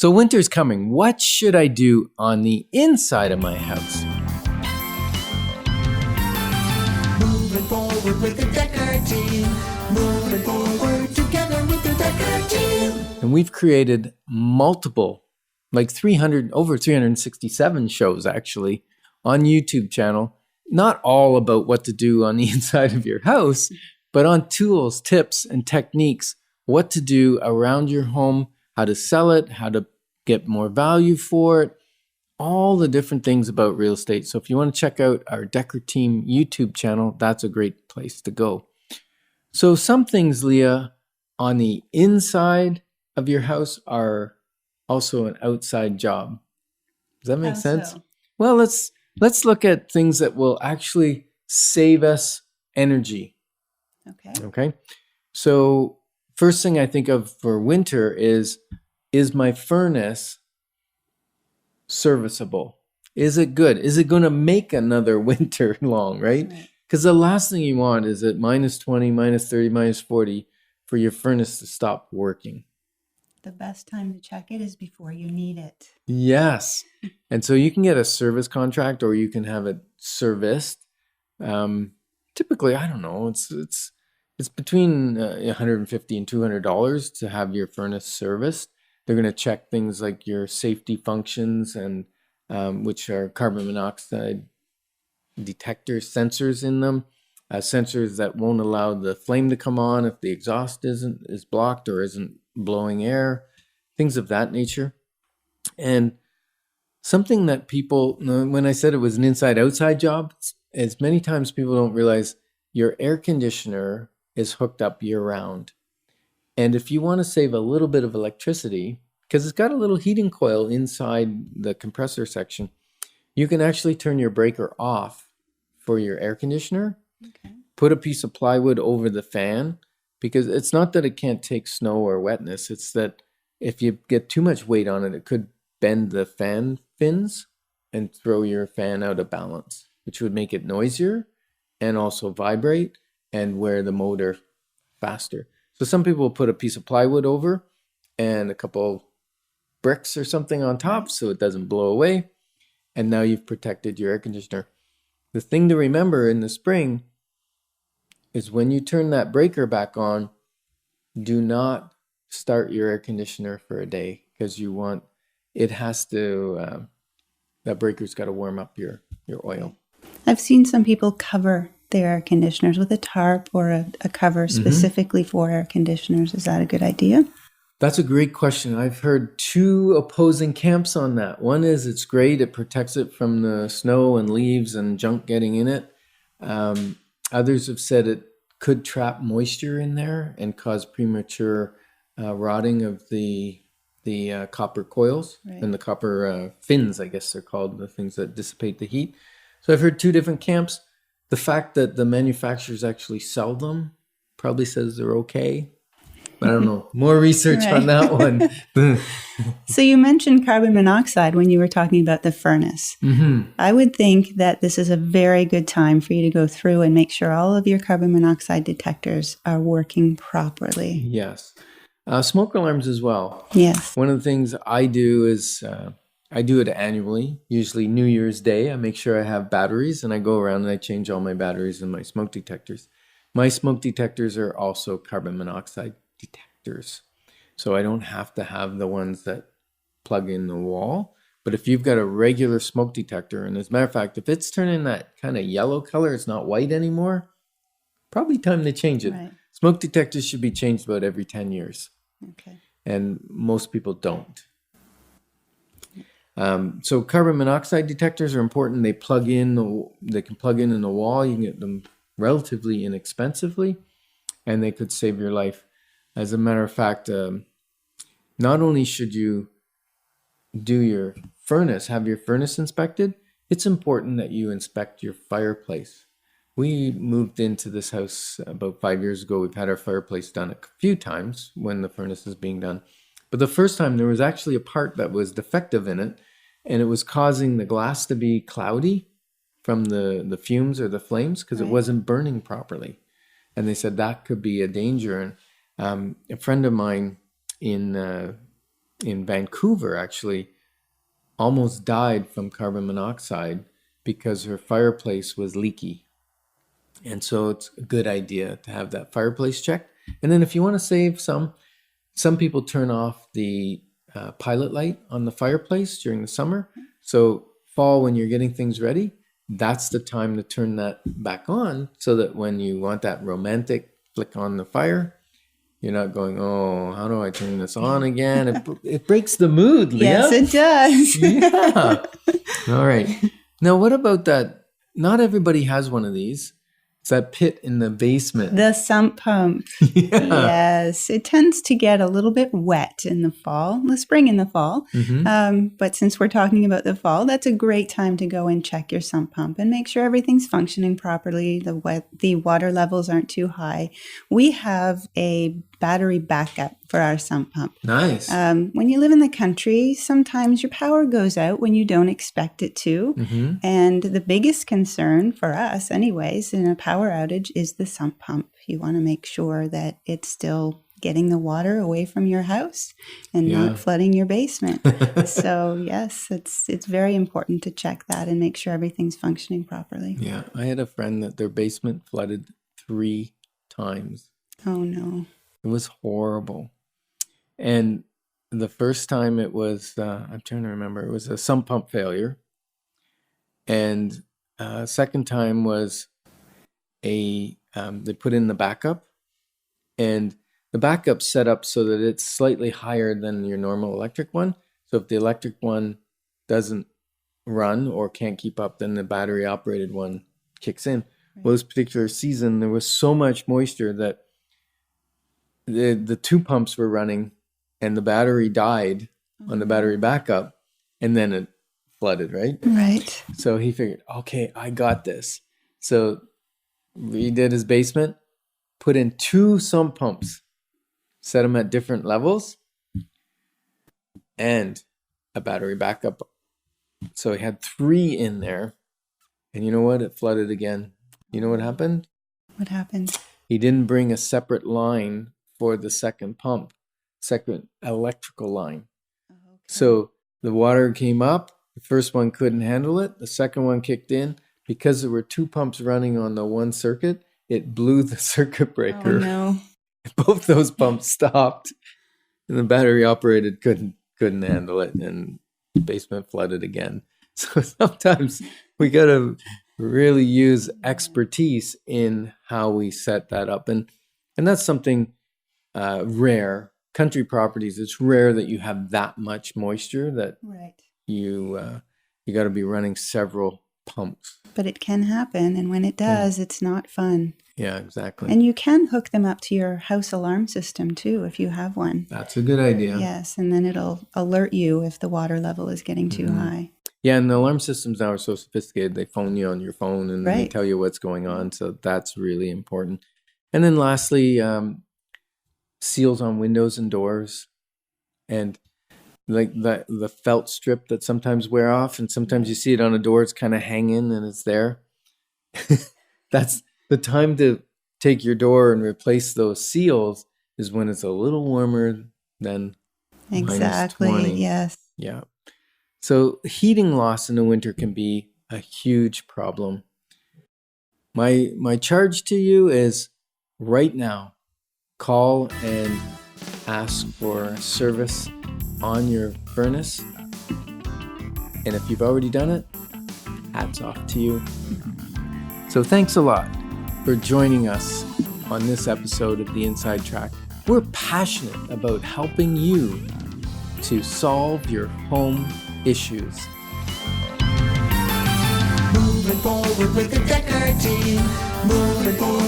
So winter's coming. What should I do on the inside of my house? Moving forward with the DekkerTeam. Moving forward together with the DekkerTeam. And we've created multiple, like over 367 shows actually on YouTube channel. Not all about what to do on the inside of your house, but on tools, tips, and techniques, what to do around your home, how to sell it, how to get more value for it, all the different things about real estate. So if you want to check out our DekkerTeam YouTube channel, that's a great place to go. So some things, Leah, on the inside of your house are also an outside job. Does that make sense? So? Well, let's look at things that will actually save us energy. Okay. So first thing I think of for winter is my furnace serviceable? Is it good? Is it going to make another winter long, right? Because the last thing you want is at minus 20, minus 30, minus 40 for your furnace to stop working. The best time to check it is before you need it. Yes. And so you can get a service contract or you can have it serviced. Typically, I don't know, it's between $150 and $200 to have your furnace serviced. They're going to check things like your safety functions and which are carbon monoxide detectors, sensors in them, sensors that won't allow the flame to come on if the exhaust is blocked or isn't blowing air, things of that nature. And something that people, when I said it was an inside-outside job, as many times people don't realize your air conditioner is hooked up year-round. And if you want to save a little bit of electricity, because it's got a little heating coil inside the compressor section, you can actually turn your breaker off for your air conditioner. Okay. Put a piece of plywood over the fan, because it's not that it can't take snow or wetness. It's that if you get too much weight on it, it could bend the fan fins and throw your fan out of balance, which would make it noisier and also vibrate and wear the motor faster. So some people will put a piece of plywood over and a couple bricks or something on top so it doesn't blow away. And now you've protected your air conditioner. The thing to remember in the spring is when you turn that breaker back on, do not start your air conditioner for a day, because that breaker's got to warm up your oil. I've seen some people cover their air conditioners with a tarp or a cover specifically for air conditioners. Is that a good idea? That's a great question. I've heard two opposing camps on that. One is it's great. It protects it from the snow and leaves and junk getting in it. Others have said it could trap moisture in there and cause premature rotting of the copper coils and the copper fins, I guess they're called, the things that dissipate the heat. So I've heard two different camps. The fact that the manufacturers actually sell them probably says they're okay. But I don't know. More research on that one. So you mentioned carbon monoxide when you were talking about the furnace. Mm-hmm. I would think that this is a very good time for you to go through and make sure all of your carbon monoxide detectors are working properly. Yes. Smoke alarms as well. Yes. One of the things I do is I do it annually, usually New Year's Day. I make sure I have batteries and I go around and I change all my batteries in my smoke detectors. My smoke detectors are also carbon monoxide detectors. So I don't have to have the ones that plug in the wall. But if you've got a regular smoke detector, and as a matter of fact, if it's turning that kind of yellow color, it's not white anymore, probably time to change it. Right. Smoke detectors should be changed about every 10 years. Okay. And most people don't. So carbon monoxide detectors are important. They can plug in the wall. You can get them relatively inexpensively, and they could save your life. As a matter of fact, not only should you have your furnace inspected, it's important that you inspect your fireplace. We moved into this house about 5 years ago. We've had our fireplace done a few times when the furnace is being done. But the first time there was actually a part that was defective in it, and it was causing the glass to be cloudy from the fumes or the flames because it wasn't burning properly. And they said that could be a danger. And a friend of mine in in Vancouver actually almost died from carbon monoxide because her fireplace was leaky. And so it's a good idea to have that fireplace checked. And then if you want to save some people turn off the pilot light on the fireplace during the summer. So fall, when you're getting things ready, that's the time to turn that back on, so that when you want that romantic flick on the fire, you're not going, oh, how do I turn this on again? It breaks the mood, Leah. Yes, it does. Yeah. All right. Now, what about that? Not everybody has one of these. It's that pit in the basement. The sump pump. Yeah. Yes, it tends to get a little bit wet in the fall, the spring and the fall. But since we're talking about the fall, that's a great time to go and check your sump pump and make sure everything's functioning properly. The water levels aren't too high. We have a battery backup for our sump pump. Nice. When you live in the country, sometimes your power goes out when you don't expect it to. And the biggest concern for us anyways in a power outage is the sump pump. You want to make sure that it's still getting the water away from your house and not flooding your basement. So yes, it's very important to check that and make sure everything's functioning properly. Yeah. I had a friend that their basement flooded 3 times. Oh no. It was horrible. And the first time it was, I'm trying to remember, it was a sump pump failure. And second time was they put in the backup. And the backup's set up so that it's slightly higher than your normal electric one. So if the electric one doesn't run or can't keep up, then the battery operated one kicks in. Well, this particular season, there was so much moisture that the 2 pumps were running and the battery died on the battery backup, and then it flooded, right? Right. So he figured, okay, I got this. So he did his basement, put in 2 sump pumps, set them at different levels, and a battery backup. So he had 3 in there, and you know what? It flooded again. You know what happened? What happened? He didn't bring a separate line for the second pump, second electrical line. Okay. So the water came up, the first one couldn't handle it, the second one kicked in. Because there were 2 pumps running on the one circuit, it blew the circuit breaker. Oh no. Both those pumps stopped, and the battery operated couldn't handle it, and the basement flooded again. So sometimes we got to really use expertise in how we set that up, and that's something rare. Country properties, it's rare that you have that much moisture that you got to be running several pumps. But it can happen, and when it does, it's not fun. Yeah, exactly. And you can hook them up to your house alarm system too if you have one. That's a good idea. Yes, and then it'll alert you if the water level is getting too high. Yeah, and the alarm systems now are so sophisticated. They phone you on your phone and they tell you what's going on. So that's really important. And then lastly, seals on windows and doors, and like the felt strip that sometimes wear off, and sometimes you see it on a door, it's kind of hanging and it's there. That's the time to take your door and replace those seals, is when it's a little warmer than Exactly. -20. Yes. Yeah. So heating loss in the winter can be a huge problem. My charge to you is right now, call and ask for service on your furnace. And if you've already done it, hats off to you. So thanks a lot for joining us on this episode of The Inside Track. We're passionate about helping you to solve your home issues. Moving forward with the DekkerTeam. Moving forward.